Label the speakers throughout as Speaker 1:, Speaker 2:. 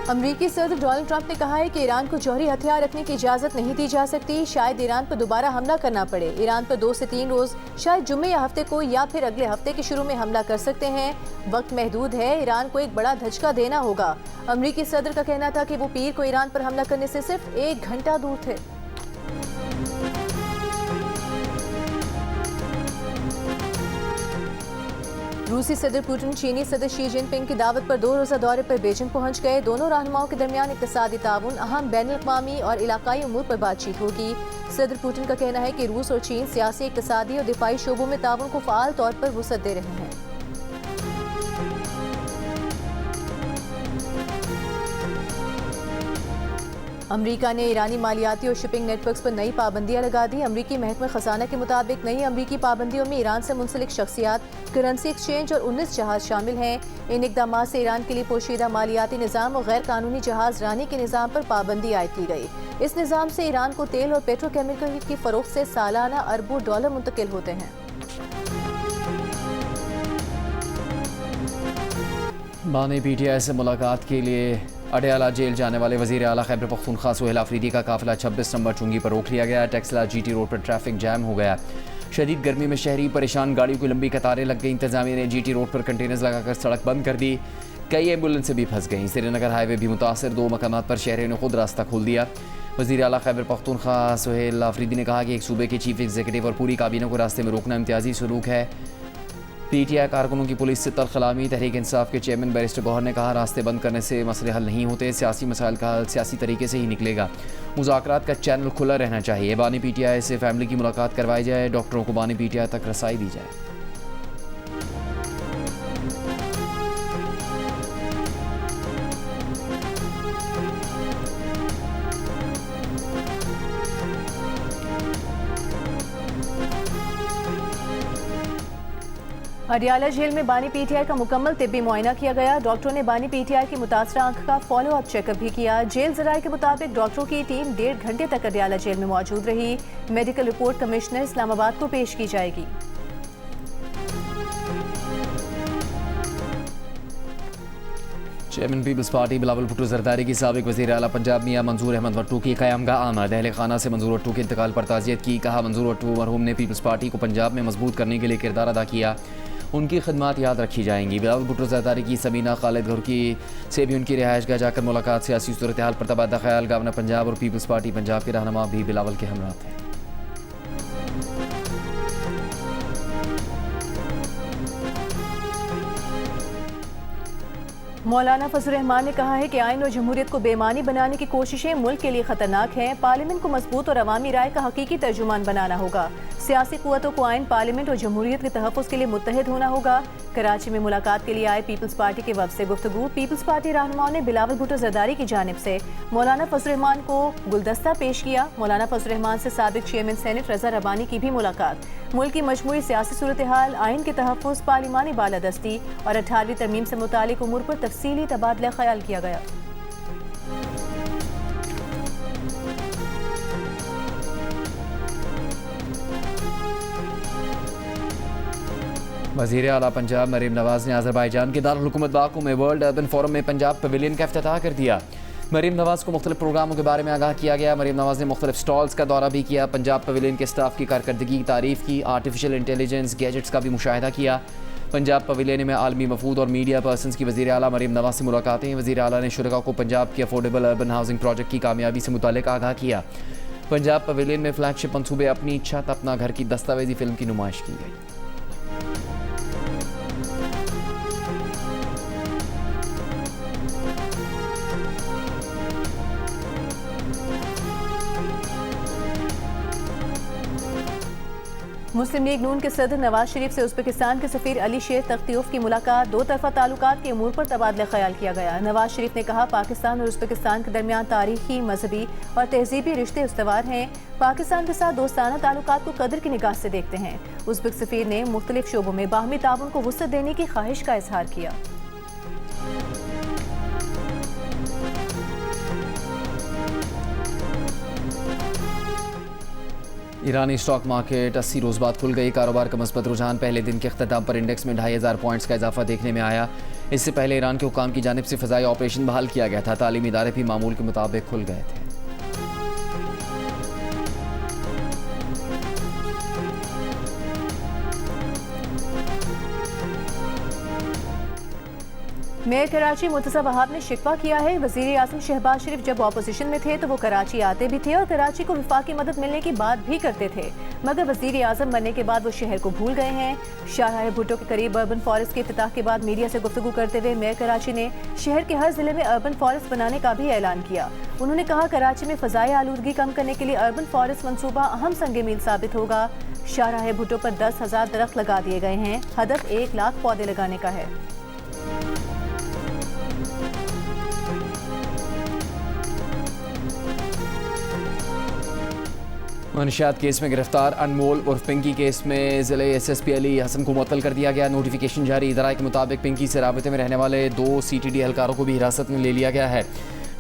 Speaker 1: अमरीकी सदर Donald Trump ने कहा है कि ईरान को जौहरी हथियार रखने की इजाज़त नहीं दी जा सकती। शायद ईरान पर दोबारा हमला करना पड़े। ईरान पर 2 से 3 रोज़, शायद जुम्मे या हफ्ते को या फिर अगले हफ्ते के शुरू में हमला कर सकते हैं। वक्त महदूद है, ईरान को एक बड़ा धचका देना होगा। अमरीकी सदर का कहना था कि वो पीर को ईरान पर हमला करने से सिर्फ 1 घंटा दूर थे। रूसी सदर पुतिन चीनी सदर शी जिनपिंग की दावत पर 2 रोज़ा दौरे पर बीजिंग पहुंच गए। दोनों रहनुमाओं के दरमियान इक़्तिसादी ताउन, अहम बैनुल-अक़वामी और इलाकाई उमूर पर बातचीत होगी। सदर पुतिन का कहना है कि रूस और चीन सियासी, इक़्तिसादी और दिफाई शोबों में ताउन को फ़आल तौर पर वुसअत दे रहे हैं। अमरीका ने ईरानी मालियाती और शिपिंग नेटवर्क्स पर नई पाबंदियां लगा दी। अमरीकी महकमा खजाना के मुताबिक नई अमरीकी पाबंदियों में ईरान से मुंसलिक शख्सियात, करेंसी एक्सचेंज और 19 जहाज शामिल हैं। इन इकदाम से ईरान के लिए पोशीदा मालियाती निज़ाम और गैर कानूनी जहाज रानी के निज़ाम पर पाबंदी आयद की गई। इस निज़ाम से ईरान को तेल और पेट्रोकेमिकल की फ़रोख्त से सालाना अरबों डॉलर मुंतकिल होते हैं।
Speaker 2: बानी PTI से मुलाकात के लिए अडयाला जेल जाने वाले वज़ीर आला खैबर पख्तूनख्वा सुहेल आफरीदी का काफिला 26 नंबर चुंगी पर रोक लिया गया। टेक्सला GT रोड पर ट्रैफिक जैम हो गया। शदीद गर्मी में शहरी परेशान, गाड़ियों की लंबी कतारें लग गई। इंतजामिया ने GT रोड पर कंटेनर्स लगाकर सड़क बंद कर दी। कई एम्बुलेंसें भी फंस गईं। श्रीनगर हाईवे भी मुतासर, 2 मकामात पर शहरियों ने खुद रास्ता खोल दिया। वज़ीर आला खैबर पख्तूनख्वा सुहेल आफरीदी ने कहा कि एक सूबे के चीफ एग्जीक्यूटिव और पूरी काबीना को रास्ते में रोकना इम्तियाजी सलूक है। PTI कारकुनों की पुलिस से तलखलामी। तहरीक इंसाफ के चेयरमैन बैरिस्टर गौहर ने कहा, रास्ते बंद करने से मसले हल नहीं होते, सियासी मसाइल का हल सियासी तरीके से ही निकलेगा। मुज़ाकरात का चैनल खुला रहना चाहिए। बानी PTI से फैमिली की मुलाकात करवाई जाए। डॉक्टरों को बानी PTI तक रसाई दी जाए।
Speaker 1: अडयाला जेल में बानी PTI का मुकम्मल तिब्बी मुआयना किया गया। डॉक्टरों ने बानी PTI की मुतासरा आंख का फॉलो अप चेकअप भी किया। जेल ज़राए के मुताबिक डॉक्टरों की टीम 1.5 घंटे तक अडयाला जेल में मौजूद रही। मेडिकल रिपोर्ट कमिश्नर इस्लामाबाद को पेश की जाएगी।
Speaker 2: चेयरमैन पीपल्स पार्टी बिलावल भुट्टो जरदारी की साबिक वज़ीर आला पंजाब मियां मंजूर अहमद वट्टू की क़यामगाह आमद। अहले खाना से मंजूर वट्टू के इंतकाल पर ताज़ियत की। कहा, मंजूर वट्टू मरहूम ने पीपल्स पार्टी को पंजाब में मजबूत करने के लिए किरदार अदा किया। उनकी खिदमत याद रखी जाएंगी। बिलावल भुट्टो जरदारी की सबीना खालिद घुरकी से भी उनकी रिहाइशगाह जाकर मुलाकात। सियासी सूरत हाल पर तबादला ख्याल। गवर्नर पंजाब और पीपल्स पार्टी पंजाब के रहनुमा भी बिलावल के हमरा थे।
Speaker 1: मौलाना फजल रहमान ने कहा है कि आइन और जमहूरियत को बेमानी बनाने की कोशिशें मुल्क के लिए खतरनाक हैं। पार्लियामेंट को मजबूत और अवामी राय का हकीकी तर्जुमान बनाना होगा। सियासी कुव्वतों को आइन, पार्लियामेंट और जमहूरियत के तहफ़्फ़ुज़ के लिए मुत्तहिद होना होगा। कराची में मुलाकात के लिए आए पीपल्स पार्टी के वफ़द से गुफ्तगू। पीपल्स पार्टी रहनुमाओं ने बिलावल भुट्टो जरदारी की जानिब से मौलाना फजल रहमान को गुलदस्ता पेश किया। मौलाना फजल रहमान से साबिक चेयरमैन सेनेट रज़ा रब्बानी की भी मुलाकात। मुल्क की मजमूई सियासी सूरत हाल, आइन के तहफ़्फ़ुज़, पार्लिमानी बालादस्ती और 18वीं तरमीम से मुतालिक उमूर पर तफसीली तबादला ख्याल किया गया।
Speaker 2: वज़ीर आला पंजाब मरीम नवाज़ ने अज़रबैजान के दारुल हुकूमत बाकू में वर्ल्ड अर्बन फोरम में पंजाब पवेलियन का इफ्तिताह कर दिया। मरीम नवाज़ को मुख्तलिफ प्रोग्रामों के बारे में आगाह किया गया। मरीम नवाज़ ने मुख्तलिफ स्टॉल्स का दौरा भी किया। पंजाब पवेलियन के स्टाफ की कारकर्दगी की तारीफ़ की। आर्टिफिशियल इंटेलिजेंस गैजेट्स का भी मुशाहिदा किया। पंजाब पवेलियन में आलमी वफूद और मीडिया पर्सनस की वज़ीर आला मरीम नवाज़ से मुलाकातें। वज़ीर आला ने शुरका को पंजाब के अफोर्डेबल अर्बन हाउसिंग प्रोजेक्ट की कामयाबी से मुताल्लिक़ आगाह किया। पंजाब पवेलियन में फ्लैगशिप मंसूबे अपनी छत अपना घर की दस्तावेजी फिल्म की नुमाइश की गई।
Speaker 1: मुस्लिम लीग नून के सदर नवाज शरीफ से उज़्बेकिस्तान के सफ़ीर अली शेर तख्तियोफ की मुलाकात। 2 तरफ़ा ताल्लुकात के अमूर पर तबादला ख्याल किया गया। नवाज शरीफ ने कहा, पाकिस्तान और उज़्बेकिस्तान के दरमियान तारीखी, मजहबी और तहजीबी रिश्ते उस्तवार हैं। पाकिस्तान के साथ दोस्ताना ताल्लुकात को कदर की निगाह से देखते हैं। उज़्बेक सफ़ीर ने मुख्तलिफ शोबों में बाहमी ताउन को वुसअत देने की ख्वाहिश का इजहार किया।
Speaker 2: ईरानी स्टॉक मार्केट 80 रोज़ बाद खुल गई। कारोबार का मस्बत रुझान। पहले दिन के अख्ताम पर इंडेक्स में 2500 पॉइंट्स का इजाफा देखने में आया। इससे पहले ईरान के हुक्काम की जानिब से फ़ज़ाई ऑपरेशन बहाल किया गया था। तालीमी इदारे भी मामूल के मुताबिक खुल गए थे।
Speaker 1: मेयर कराची मुर्तज़ा वहाब ने शिकवा किया है, वज़ीर आज़म शहबाज शरीफ जब ऑपोजिशन में थे तो वो कराची आते भी थे और कराची को विफाकी मदद मिलने की बात भी करते थे, मगर वज़ीर आज़म बनने के बाद वो शहर को भूल गए हैं। शाहराह भुट्टो के करीब अर्बन फॉरेस्ट के इफ्तिताह के बाद मीडिया से गुफ्तगू करते हुए मेयर कराची ने शहर के हर जिले में अर्बन फॉरेस्ट बनाने का भी ऐलान किया। उन्होंने कहा कराची में फ़ज़ाई आलूदगी कम करने के लिए अर्बन फॉरेस्ट मनसूबा अहम संग मील साबित होगा। शाहराह भुट्टो पर 10,000 दरख्त लगा दिए गए हैं। हदफ 1 लाख पौधे लगाने का है।
Speaker 2: मनशियात केस में गिरफ्तार अनमोल उर्फ पिंकी केस में ज़िले SSP अली हसन को मुअत्तल कर दिया गया। नोटिफिकेशन जारी। इदारा के मुताबिक पिंकी से राबते में रहने वाले 2 CTD एहलकारों को भी हिरासत में ले लिया गया है।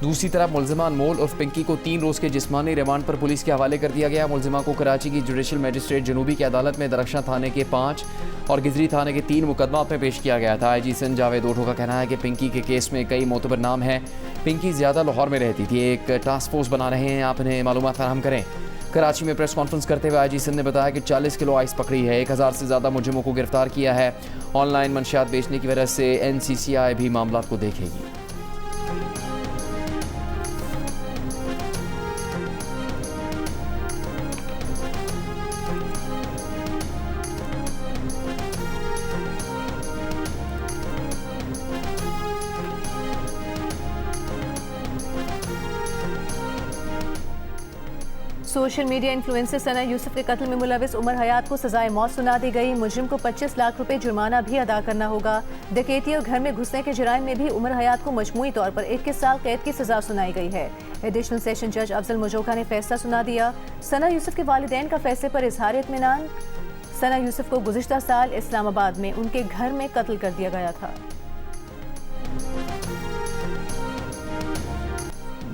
Speaker 2: दूसरी तरफ मुलजिमा अनमोल उर्फ पिंकी को 3 रोज़ के जिस्मानी रिमांड पर पुलिस के हवाले कर दिया गया। मुलजिमा को कराची की जुडिशल मजिस्ट्रेट जनूबी की अदालत में दरख्शां थाने के 5 और गिजरी थाने के 3 मुकदमात में पेश किया गया था। IG सिंध जावेद ओठो का कहना है कि पिंकी के केस में कई मोतबर नाम हैं। पिंकी ज़्यादा लाहौर में रहती थी। एक टास्क फोर्स बना रहे हैं, आप इन्हें मालूमात फराहम करें। कराची में प्रेस कॉन्फ्रेंस करते हुए IG सिंध ने बताया कि 40 किलो आइस पकड़ी है, 1000 से ज़्यादा मुजरिमों को गिरफ्तार किया है। ऑनलाइन मंशियात बेचने की वजह से NCCI भी मामला को देखेगी।
Speaker 1: सोशल मीडिया इन्फ्लुएंसर सना यूसुफ के कत्ल में मुलविस उमर हयात को सजाए मौत सुना दी गई। मुजरिम को 25 लाख रुपए जुर्माना भी अदा करना होगा। डकैती और घर में घुसने के जुराइम में भी उमर हयात को मजमूई तौर पर 21 साल कैद की सजा सुनाई गई है। एडिशनल सेशन जज अफजल मुजोका ने फैसला सुना दिया। सना यूसुफ के वालिदैन का फैसले पर इजहार इत्मीनान। सना यूसुफ को गुज़िश्ता साल इस्लामाबाद में उनके घर में कत्ल कर दिया गया था।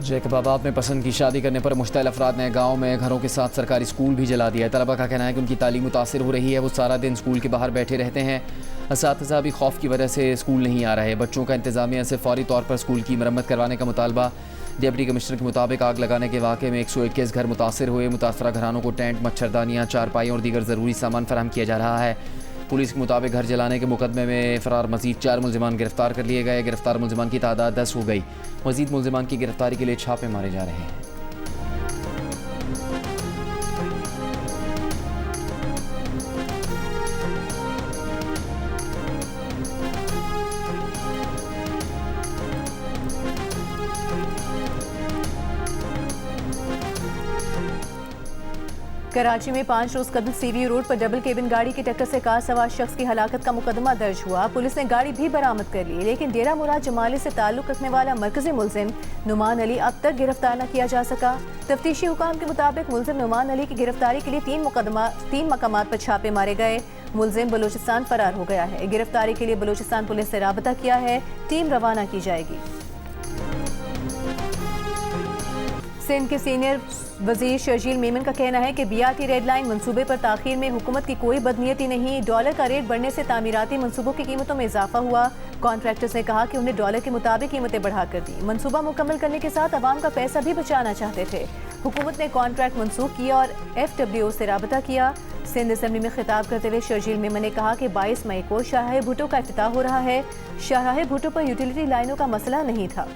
Speaker 2: जैकबाबाद में पसंद की शादी करने पर मुश्तइल अफराद ने गाँव में घरों के साथ सरकारी स्कूल भी जला दिया है। तलबा का कहना है कि उनकी तालीम मुतासिर हो रही है। वो सारा दिन स्कूल के बाहर बैठे रहते हैं। असातिज़ा भी खौफ की वजह से स्कूल नहीं आ रहे। बच्चों का इंतज़ामिया से फौरी तौर पर स्कूल की मरम्मत करवाने का मुतालबा। डिप्टी कमिश्नर के मुताबिक आग लगाने के वाक़े में 121 घर मुतासर हुए। मुतासरा घरानों को टेंट, मच्छरदानियाँ, चारपाई और दीगर ज़रूरी सामान फराहम किया जा रहा है। पुलिस के मुताबिक घर जलाने के मुकदमे में फ़रार मज़ीद 4 मुलजिमान गिरफ्तार कर लिए गए। गिरफ्तार मुलजिमान की तादाद 10 हो गई। मज़ीद मुलजिमान की गिरफ्तारी के लिए छापे मारे जा रहे हैं।
Speaker 1: कराची में 5 रोज कबल CVU रोड पर डबल केबिन गाड़ी की टक्कर से कार सवार शख्स की हलाकत का मुकदमा दर्ज हुआ। पुलिस ने गाड़ी भी बरामद कर ली, लेकिन डेरा मुराद जमाली से ताल्लुक रखने वाला मरकजी मुलजिम नुमान अली अब तक गिरफ्तार न किया जा सका। तफ्तीशी हुकाम के मुताबिक मुलजिम नुमान अली की गिरफ्तारी के लिए 3 मकामात पर छापे मारे गए। मुलजिम बलूचिस्तान फरार हो गया है। गिरफ्तारी के लिए बलूचिस्तान पुलिस से राबता किया है। टीम रवाना की जाएगी। सिंध के सीनियर वजीर शर्जील मेमन का कहना है कि BRT रेड लाइन मंसूबे पर ताखीर में हुकूमत की कोई बदनीयती नहीं। डॉलर का रेट बढ़ने से तामीराती मंसूबों की कीमतों में इजाफा हुआ। कॉन्ट्रैक्टर्स ने कहा कि उन्हें डॉलर के मुताबिक कीमतें बढ़ाकर दी। मंसूबा मुकम्मल करने के साथ आवाम का पैसा भी बचाना चाहते थे। हुकूमत ने कॉन्ट्रैक्ट मनसूख किया और FWO से राबता किया। सिंध असम्बली में खिताब करते हुए शर्जील मेमन ने कहा कि 22 मई को शाहराह भुट्टो का इफ्तिताह हो रहा है। शाहराह भुट्टो पर यूटिलिटी लाइनों का मसला नहीं था।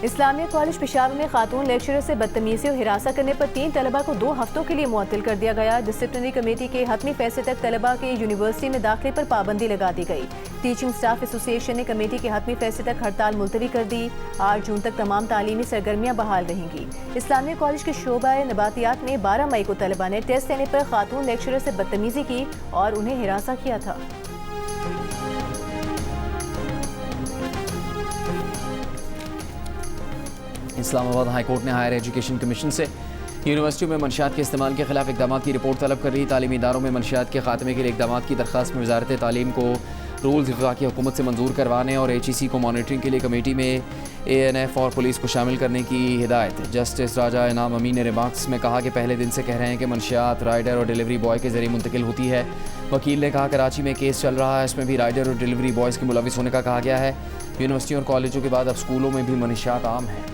Speaker 1: इस्लामिया कॉलेज पेशावर में खातून लेक्चरर से बदतमीजी और हिरासत करने पर 3 तलबा को 2 हफ्तों के लिए मुअत्तल कर दिया गया। डिसिप्लिनरी कमेटी के हतमी फैसले तक तलबा के यूनिवर्सिटी में दाखिले पर पाबंदी लगा दी गई। टीचिंग स्टाफ एसोसिएशन ने कमेटी के हतमी फैसले तक हड़ताल मुलतवी कर दी। 8 जून तक तमाम तालीमी सरगर्मियाँ बहाल रहेंगी। इस्लामिया कॉलेज के शोबा नबातियात में 12 मई को तलबा ने टेस्ट लेने पर खातून लेक्चरर से बदतमीजी की और उन्हें हिरासा किया था।
Speaker 2: इस्लामाबाद हाई कोर्ट ने हायर एजुकेशन कमीशन से यूनिवर्सिटियों में मंशियात के इस्तेमाल के खिलाफ इकदाम की रिपोर्ट तलब कर रही। तालीमी इदारों में मंशियात के खात्मे के लिए इकदाम की दरख्वास्त में वजारत तालीम को रूल्स वफाकी हुकूमत से मंजूर करवाने और HEC को मॉनिटरिंग के लिए कमेटी में ANF और पुलिस को शामिल करने की हिदायत। जस्टिस राजा इनाम अमीन ने रिमार्क्स में कहा कि पहले दिन से कह रहे हैं कि मंशियात राइडर और डिलीवरी बॉय के जरिए मुंतकिल होती है। वकील ने कहा कराची में केस चल रहा है, इसमें भी राइडर और डिलीवरी बॉयज़ के मुलविस होने का कहा गया है। यूनिवर्सिटियों और कॉलेजों के बाद अब स्कूलों में भी मंशियात आम हैं।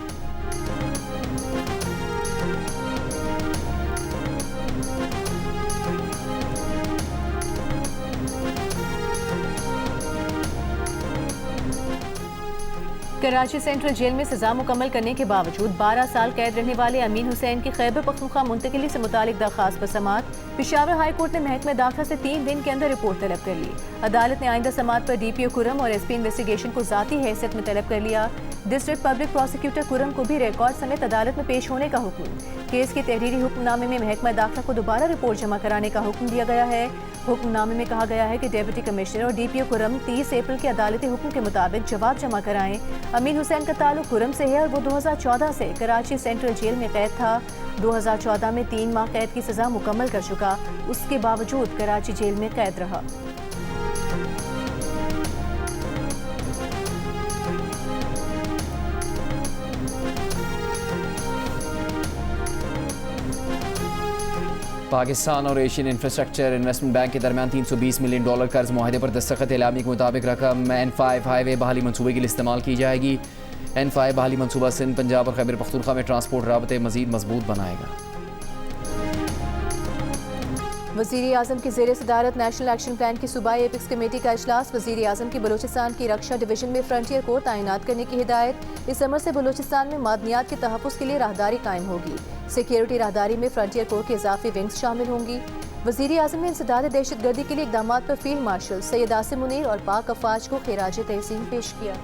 Speaker 1: कराची सेंट्रल जेल में सजा मुकम्मल करने के बावजूद 12 साल कैद रहने वाले अमीन हुसैन की खैबर पख्तूनख्वा मुंतकिली से मुतालिक दरख्वास्त पर समाअत। पेशावर हाई कोर्ट ने महकमा दाखिला से 3 दिन के अंदर रिपोर्ट तलब कर ली। अदालत ने आइंदा समाअत पर DPO कुरम और SP इन्वेस्टिगेशन को ज़ाती हैसियत में तलब कर लिया। डिस्ट्रिक्ट पब्लिक प्रोसिक्यूटर कुरम को भी रिकॉर्ड समेत अदालत में पेश होने का हुक्म। केस के तहरीरी हुक्मनामे में महकमा दाखिला को दोबारा रिपोर्ट जमा कराने का हुक्म दिया गया है। हुक्मनामे में कहा गया है कि डिप्टी कमिश्नर और DPO कुरम 30 अप्रैल के अदालती हुक्म के मुताबिक जवाब जमा कराएं। अमीन हुसैन का ताल्लुक कुरम से है और वो 2014 से कराची सेंट्रल जेल में कैद था। 2014 में 3 माह कैद की सजा मुकम्मल कर चुका, उसके बावजूद कराची जेल में कैद रहा।
Speaker 2: पाकिस्तान और एशियन इंफ्रास्ट्रक्चर इन्वेस्टमेंट बैंक के दरमियान $320 मिलियन कर्ज मुआहदे पर दस्तखत। एलामी के मुताबिक रकम N5 हाईवे बहाली मनसूबे के लिए इस्तेमाल की जाएगी। N5 बहाली मनसूबा सिंध, पंजाब और खैबर पख्तूनख्वा में ट्रांसपोर्ट राबते मजीद मजबूत बनाएगा।
Speaker 1: वज़ीर आज़म की ज़ेर सदारत नेशनल एक्शन प्लान की सूबाई एपिक्स कमेटी का इजलास। वज़ीर आज़म की बलूचिस्तान की रक्षा डिवीजन में फ्रंटियर कोर तैनात करने की हिदायत। इस अमर से बलूचिस्तान में मादनियात के तहफ़्फ़ुज़ के लिए राहदारी कायम होगी। सिक्योरिटी राहदारी में फ्रंटियर कोर के इजाफी विंग्स शामिल होंगी। वज़ीर आज़म ने इंसदाद दहशतगर्दी के लिए इक़दाम पर फील्ड मार्शल सैयद आसिम मुनीर और पाक अफवाज को खिराज तहसीन पेश किया।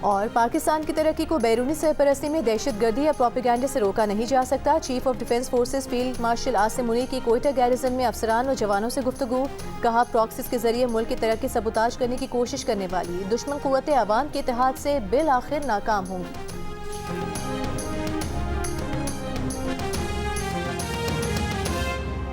Speaker 1: और पाकिस्तान की तरक्की को बैरूनी सरपरस्ती में दहशतगर्दी या प्रोपेगेंडा से रोका नहीं जा सकता। Chief of defence forces field marshal Asim Munir की कोयटा गैरिजन में अफसरान और जवानों से गुफ्तगू। कहा प्रॉक्सिस के जरिए मुल्क की तरक्की सबूताज करने की कोशिश करने वाली दुश्मन कुव्वतें अवाम के इत्तेहाद से बिल आखिर नाकाम होंगी।